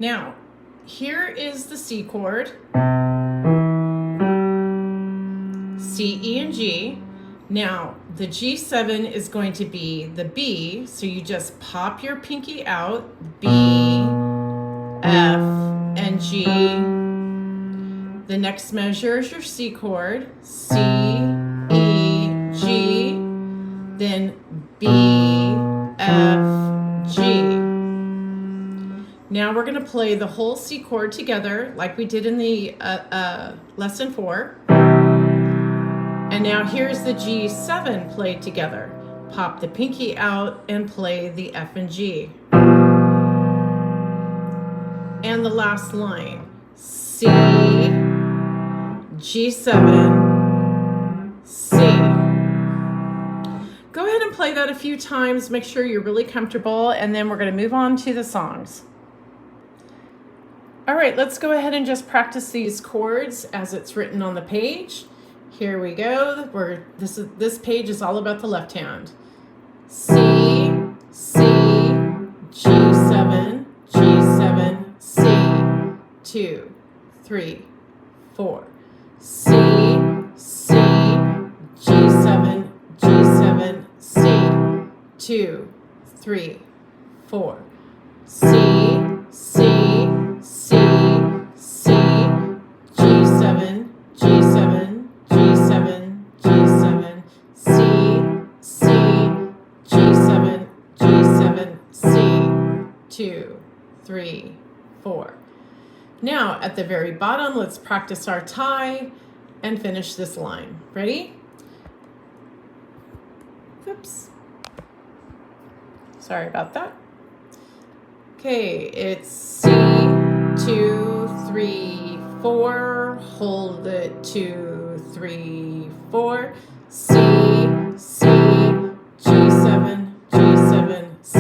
Now, here is the C chord, C, E, and G. Now, the G7 is going to be the B, so you just pop your pinky out, B, F, and G. The next measure is your C chord, C, E, G, then B, F, G. Now we're going to play the whole C chord together like we did in the lesson 4. And now here's the G7 played together. Pop the pinky out and play the F and G. And the last line, C, G7, C. Go ahead and play that a few times. Make sure you're really comfortable, and then we're going to move on to the songs. All right, let's go ahead and just practice these chords as it's written on the page. Here we go. This page is all about the left hand. C, C, G7, G7, C. 2, 3, 4. C, C, G7, G7, C. 2, 3, 4. C, C, C, C, G7, G7, G7, G7, C, C, G7, G7, C. 2, 3, 4. Now, at the very bottom, let's practice our tie and finish this line. Ready? Oops. Sorry about that. Okay, it's C, 2, 3, 4. Hold it, 2, 3, 4. C, C, G7, G7, C.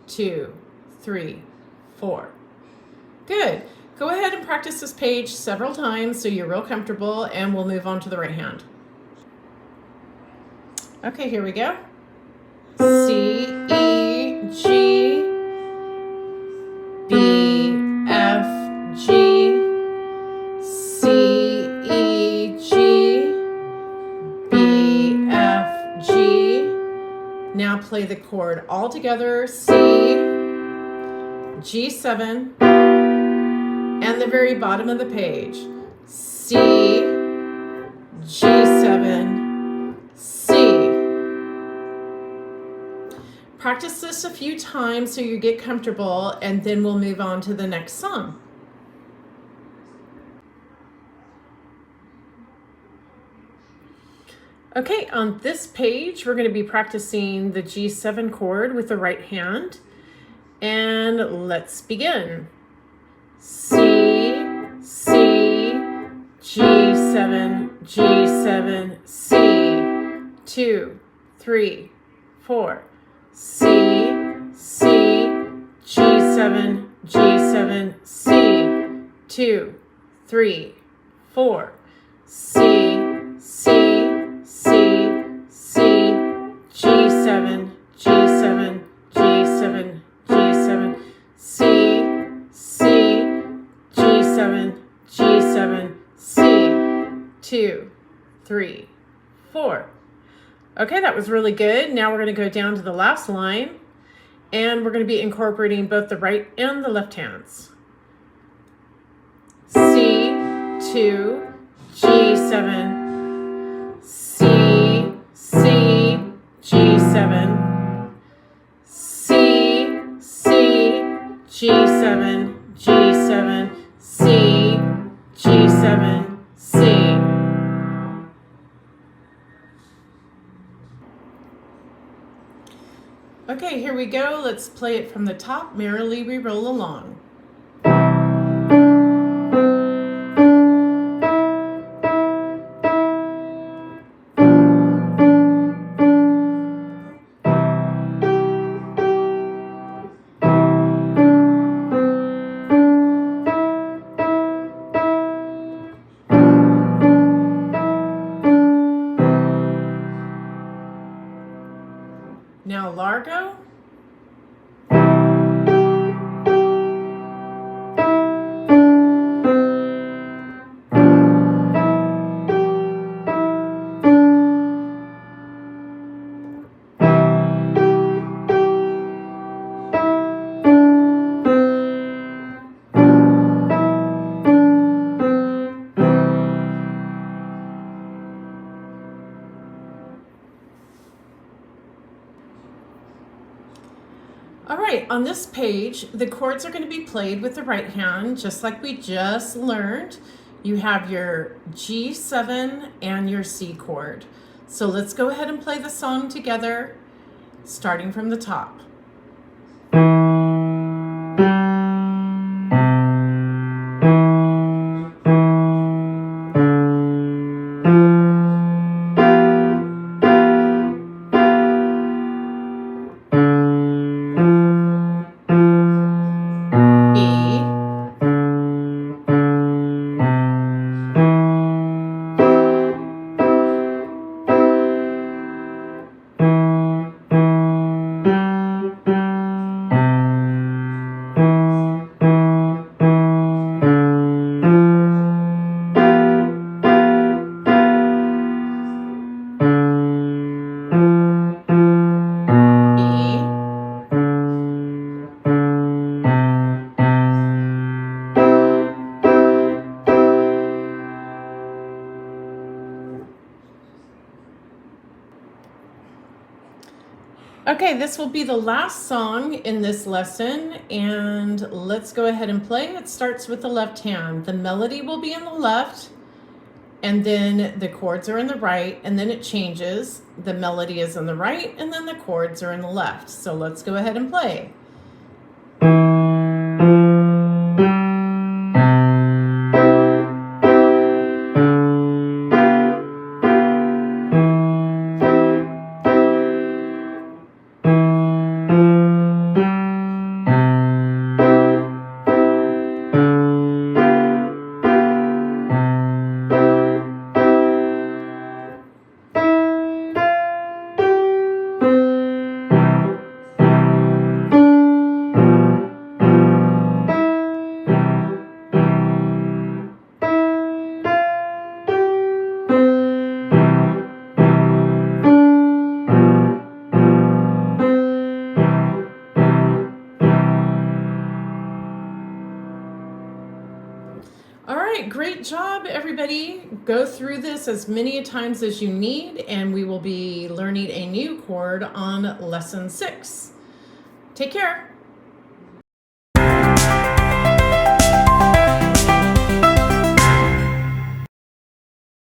2, 3, 4. Good. Go ahead and practice this page several times so you're real comfortable, and we'll move on to the right hand. Okay, here we go. C, E, G, B, F, G, C, E, G, B, F, G. Now play the chord all together, C, G7, and the very bottom of the page, C, G7, C. Practice this a few times so you get comfortable, and then we'll move on to the next song. Okay, on this page, we're going to be practicing the G7 chord with the right hand. And let's begin. C, C, G7, G7, C. 2, 3, 4. C, C, G7, G7, C. 2, 3, 4. C, C, C, C, G7, G7, G7, G7, C, C, G7, G7, C. 2, 3, 4. Okay, that was really good. Now we're going to go down to the last line, and we're going to be incorporating both the right and the left hands. C, 2, G7, C, C, G7, C, C, G7, G7, C, G7, C. Okay, here we go. Let's play it from the top. Merrily we roll along. Now largo. All right, on this page, the chords are going to be played with the right hand, just like we just learned. You have your G7 and your C chord. So let's go ahead and play the song together, starting from the top. Okay, this will be the last song in this lesson, and let's go ahead and play. It starts with the left hand. The melody will be in the left, and then the chords are in the right, and then it changes. The melody is in the right, and then the chords are in the left. So let's go ahead and play. All right, great job, everybody. Go through this as many times as you need, and we will be learning a new chord on lesson 6. Take care.